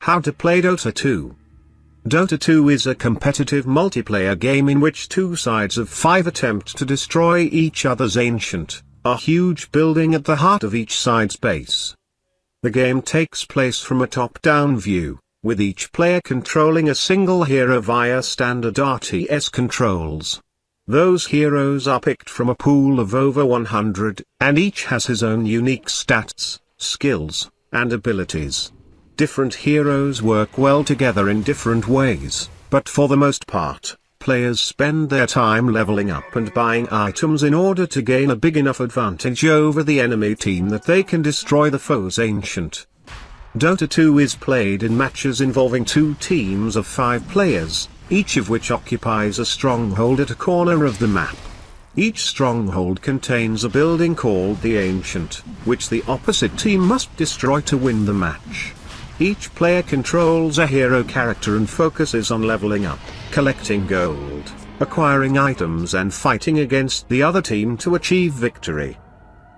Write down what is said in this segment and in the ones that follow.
How to play Dota 2. Dota 2 is a competitive multiplayer game in which two sides of 5 attempt to destroy each other's ancient, a huge building at the heart of each side's base. The game takes place from a top-down view, with each player controlling a single hero via standard RTS controls. Those heroes are picked from a pool of over 100, and each has his own unique stats, skills, and abilities. Different heroes work well together in different ways, but for the most part, players spend their time leveling up and buying items in order to gain a big enough advantage over the enemy team that they can destroy the foe's ancient. Dota 2 is played in matches involving two teams of 5 players, each of which occupies a stronghold at a corner of the map. Each stronghold contains a building called the Ancient, which the opposite team must destroy to win the match. Each player controls a hero character and focuses on leveling up, collecting gold, acquiring items and fighting against the other team to achieve victory.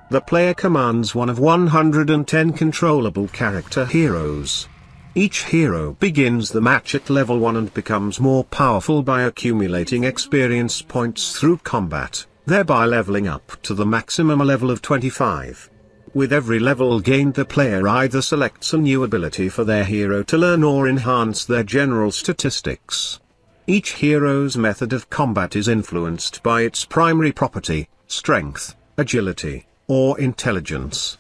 The player commands one of 110 controllable character heroes. Each hero begins the match at level 1 and becomes more powerful by accumulating experience points through combat, thereby leveling up to the maximum level of 25. With every level gained, the player either selects a new ability for their hero to learn or enhance their general statistics. Each hero's method of combat is influenced by its primary property, strength, agility, or intelligence.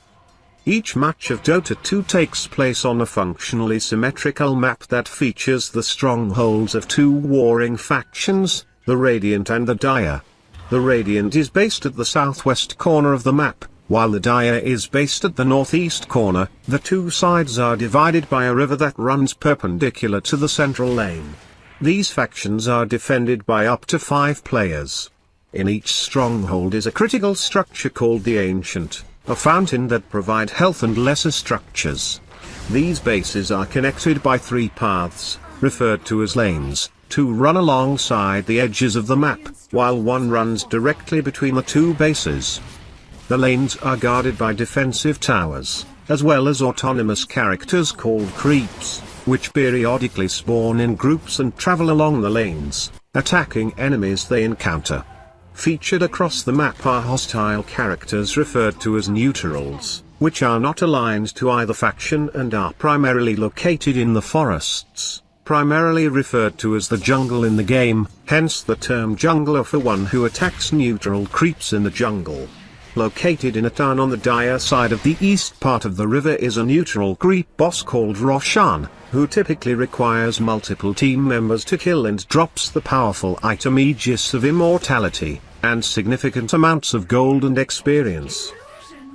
Each match of Dota 2 takes place on a functionally symmetrical map that features the strongholds of two warring factions, the Radiant and the Dire. The Radiant is based at the southwest corner of the map, while the Dire is based at the northeast corner. The two sides are divided by a river that runs perpendicular to the central lane. These factions are defended by up to 5 players. In each stronghold is a critical structure called the Ancient, a fountain that provide health and lesser structures. These bases are connected by 3 paths, referred to as lanes, 2 run alongside the edges of the map, while 1 runs directly between the 2 bases. The lanes are guarded by defensive towers, as well as autonomous characters called creeps, which periodically spawn in groups and travel along the lanes, attacking enemies they encounter. Featured across the map are hostile characters referred to as neutrals, which are not aligned to either faction and are primarily located in the forests, primarily referred to as the jungle in the game, hence the term jungler for one who attacks neutral creeps in the jungle. Located in a town on the Dire side of the east part of the river is a neutral creep boss called Roshan, who typically requires multiple team members to kill and drops the powerful item Aegis of Immortality, and significant amounts of gold and experience.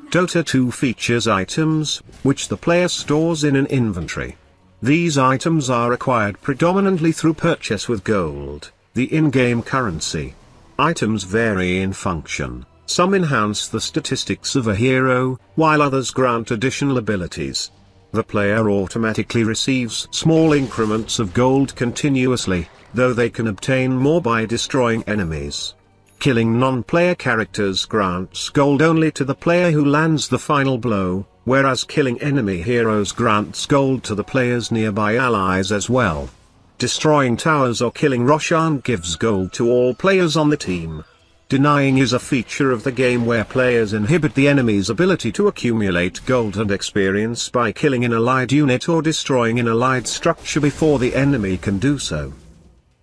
Dota 2 features items, which the player stores in an inventory. These items are acquired predominantly through purchase with gold, the in-game currency. Items vary in function. Some enhance the statistics of a hero, while others grant additional abilities. The player automatically receives small increments of gold continuously, though they can obtain more by destroying enemies. Killing non-player characters grants gold only to the player who lands the final blow, whereas killing enemy heroes grants gold to the player's nearby allies as well. Destroying towers or killing Roshan gives gold to all players on the team. Denying is a feature of the game where players inhibit the enemy's ability to accumulate gold and experience by killing an allied unit or destroying an allied structure before the enemy can do so.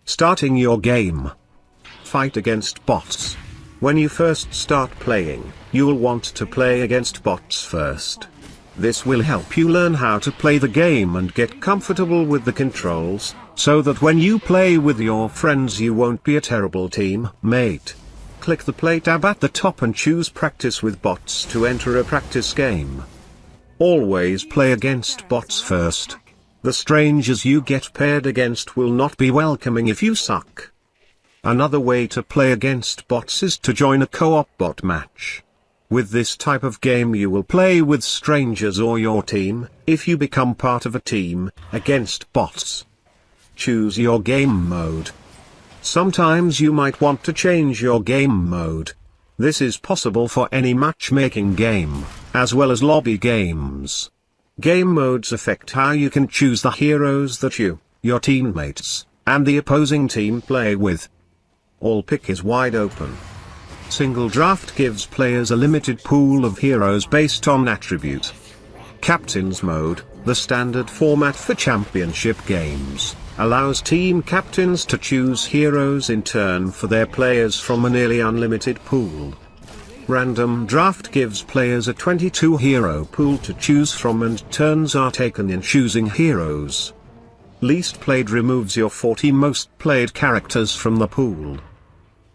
Starting your game. Fight against bots. When you first start playing, you'll want to play against bots first. This will help you learn how to play the game and get comfortable with the controls, so that when you play with your friends you won't be a terrible teammate. Click the play tab at the top and choose Practice with Bots to enter a practice game. Always play against bots first. The strangers you get paired against will not be welcoming if you suck. Another way to play against bots is to join a co-op bot match. With this type of game you will play with strangers or your team, if you become part of a team, against bots. Choose your game mode. Sometimes you might want to change your game mode. This is possible for any matchmaking game, as well as lobby games. Game modes affect how you can choose the heroes that you, your teammates, and the opposing team play with. All pick is wide open. Single draft gives players a limited pool of heroes based on attribute. Captain's mode, the standard format for championship games, allows team captains to choose heroes in turn for their players from a nearly unlimited pool. Random draft gives players a 22 hero pool to choose from, and turns are taken in choosing heroes. Least played removes your 40 most played characters from the pool.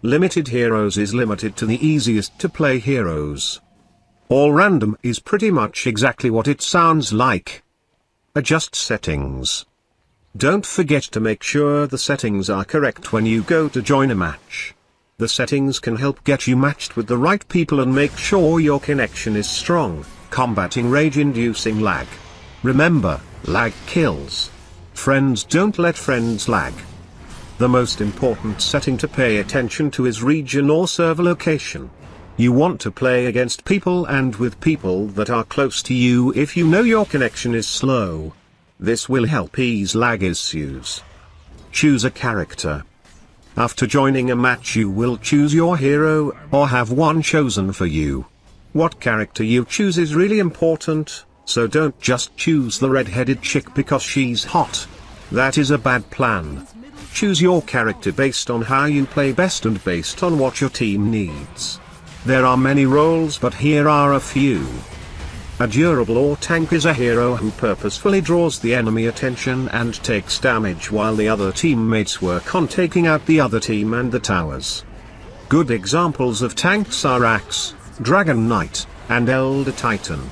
Limited heroes is limited to the easiest to play heroes. All random is pretty much exactly what it sounds like. Adjust settings. Don't forget to make sure the settings are correct when you go to join a match. The settings can help get you matched with the right people and make sure your connection is strong, combating rage-inducing lag. Remember, lag kills. Friends don't let friends lag. The most important setting to pay attention to is region or server location. You want to play against people and with people that are close to you if you know your connection is slow. This will help ease lag issues. Choose a character. After joining a match, you will choose your hero, or have one chosen for you. What character you choose is really important, so don't just choose the red-headed chick because she's hot. That is a bad plan. Choose your character based on how you play best and based on what your team needs. There are many roles, but here are a few. A durable or tank is a hero who purposefully draws the enemy attention and takes damage while the other teammates work on taking out the other team and the towers. Good examples of tanks are Axe, Dragon Knight, and Elder Titan.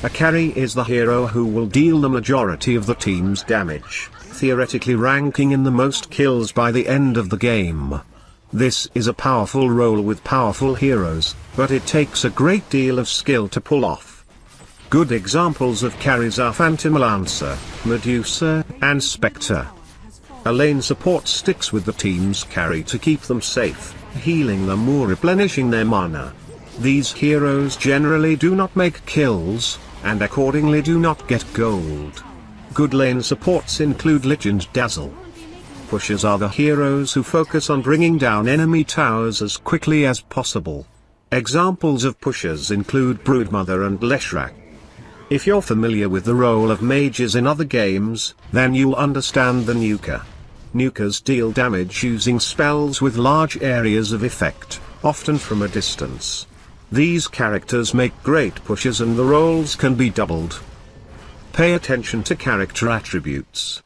A carry is the hero who will deal the majority of the team's damage, theoretically ranking in the most kills by the end of the game. This is a powerful role with powerful heroes, but it takes a great deal of skill to pull off. Good examples of carries are Phantom Lancer, Medusa, and Spectre. A lane support sticks with the team's carry to keep them safe, healing them or replenishing their mana. These heroes generally do not make kills, and accordingly do not get gold. Good lane supports include Lich and Dazzle. Pushers are the heroes who focus on bringing down enemy towers as quickly as possible. Examples of pushers include Broodmother and Leshrac. If you're familiar with the role of mages in other games, then you'll understand the nuker. Nukers deal damage using spells with large areas of effect, often from a distance. These characters make great pushers and the roles can be doubled. Pay attention to character attributes.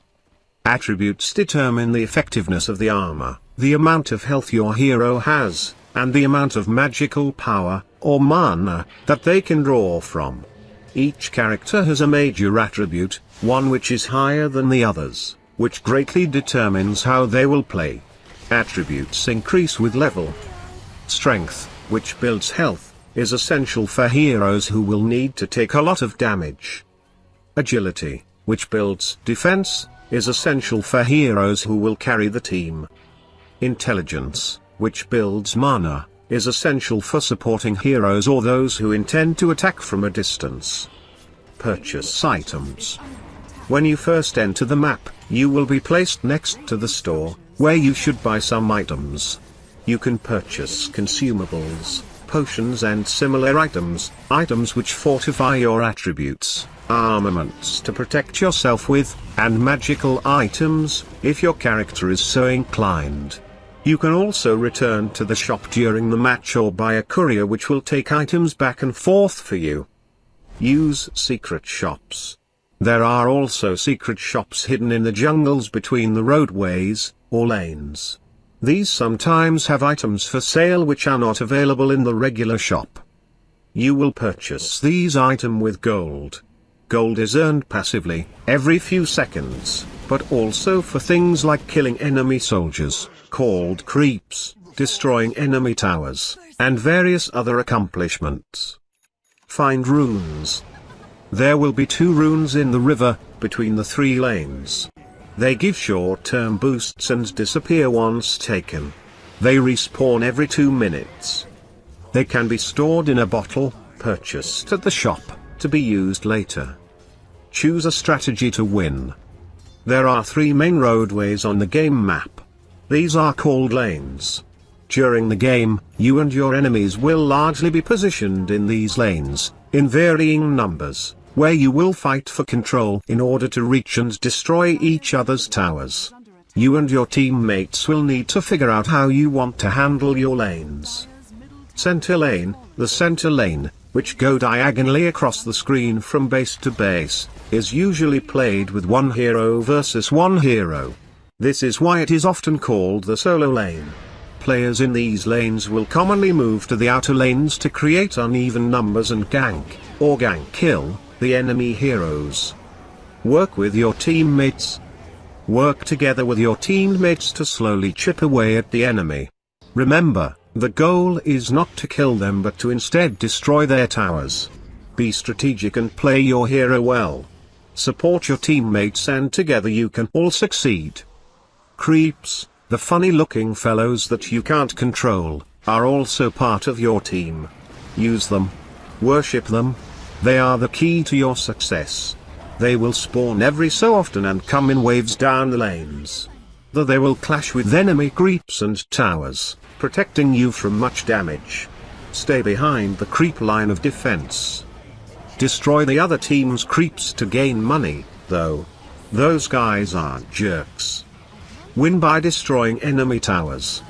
Attributes determine the effectiveness of the armor, the amount of health your hero has, and the amount of magical power, or mana, that they can draw from. Each character has a major attribute, one which is higher than the others, which greatly determines how they will play. Attributes increase with level. Strength, which builds health, is essential for heroes who will need to take a lot of damage. Agility, which builds defense, is essential for heroes who will carry the team. Intelligence, which builds mana, is essential for supporting heroes or those who intend to attack from a distance. Purchase items. When you first enter the map, you will be placed next to the store, where you should buy some items. You can purchase consumables, potions and similar items which fortify your attributes, armaments to protect yourself with, and magical items, if your character is so inclined. You can also return to the shop during the match or buy a courier which will take items back and forth for you. Use secret shops. There are also secret shops hidden in the jungles between the roadways, or lanes. These sometimes have items for sale which are not available in the regular shop. You will purchase these items with gold. Gold is earned passively, every few seconds, but also for things like killing enemy soldiers, called creeps, destroying enemy towers, and various other accomplishments. Find runes. There will be 2 runes in the river, between the 3 lanes. They give short-term boosts and disappear once taken. They respawn every 2 minutes. They can be stored in a bottle, purchased at the shop, to be used later. Choose a strategy to win. There are 3 main roadways on the game map. These are called lanes. During the game, you and your enemies will largely be positioned in these lanes, in varying numbers, where you will fight for control in order to reach and destroy each other's towers. You and your teammates will need to figure out how you want to handle your lanes. Center lane, the center lane, which go diagonally across the screen from base to base, is usually played with one hero versus one hero. This is why it is often called the solo lane. Players in these lanes will commonly move to the outer lanes to create uneven numbers and gank, or gank kill, the enemy heroes. Work with your teammates. Work together with your teammates to slowly chip away at the enemy. Remember, the goal is not to kill them but to instead destroy their towers. Be strategic and play your hero well. Support your teammates and together you can all succeed. Creeps, the funny-looking fellows that you can't control, are also part of your team. Use them. Worship them. They are the key to your success. They will spawn every so often and come in waves down the lanes. Though they will clash with enemy creeps and towers, protecting you from much damage. Stay behind the creep line of defense. Destroy the other team's creeps to gain money, though. Those guys are jerks. Win by destroying enemy towers.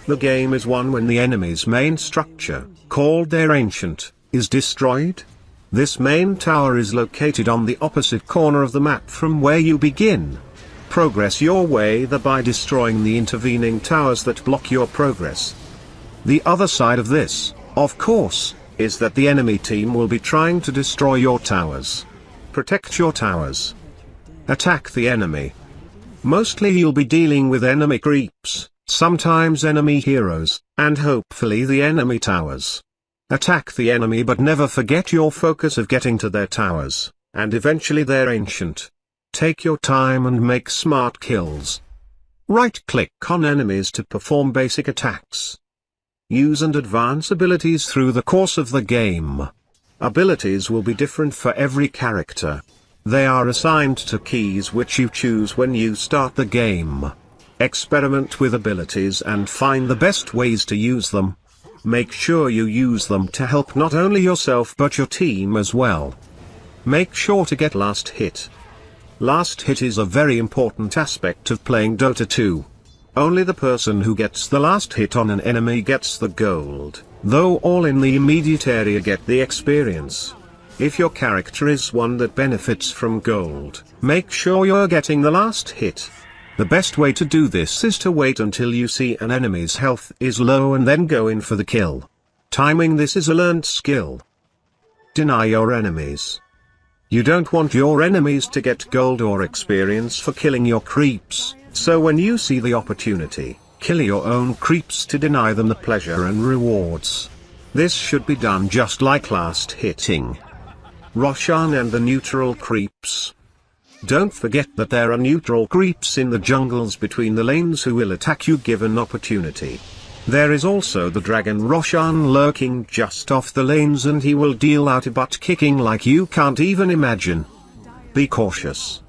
The game is won when the enemy's main structure, called their ancient, is destroyed. This main tower is located on the opposite corner of the map from where you begin. Progress your way there by destroying the intervening towers that block your progress. The other side of this, of course, is that the enemy team will be trying to destroy your towers. Protect your towers. Attack the enemy. Mostly you'll be dealing with enemy creeps, sometimes enemy heroes, and hopefully the enemy towers. Attack the enemy but never forget your focus of getting to their towers, and eventually their ancient. Take your time and make smart kills. Right-click on enemies to perform basic attacks. Use and advance abilities through the course of the game. Abilities will be different for every character. They are assigned to keys which you choose when you start the game. Experiment with abilities and find the best ways to use them. Make sure you use them to help not only yourself but your team as well. Make sure to get last hit. Last hit is a very important aspect of playing Dota 2. Only the person who gets the last hit on an enemy gets the gold, though all in the immediate area get the experience. If your character is one that benefits from gold, make sure you're getting the last hit. The best way to do this is to wait until you see an enemy's health is low and then go in for the kill. Timing this is a learned skill. Deny your enemies. You don't want your enemies to get gold or experience for killing your creeps, so when you see the opportunity, kill your own creeps to deny them the pleasure and rewards. This should be done just like last hitting. Roshan and the neutral creeps. Don't forget that there are neutral creeps in the jungles between the lanes who will attack you given opportunity. There is also the dragon Roshan lurking just off the lanes and he will deal out a butt kicking like you can't even imagine. Be cautious.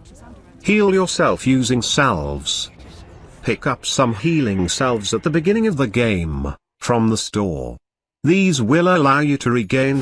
Heal yourself using salves. Pick up some healing salves at the beginning of the game, from the store. These will allow you to regain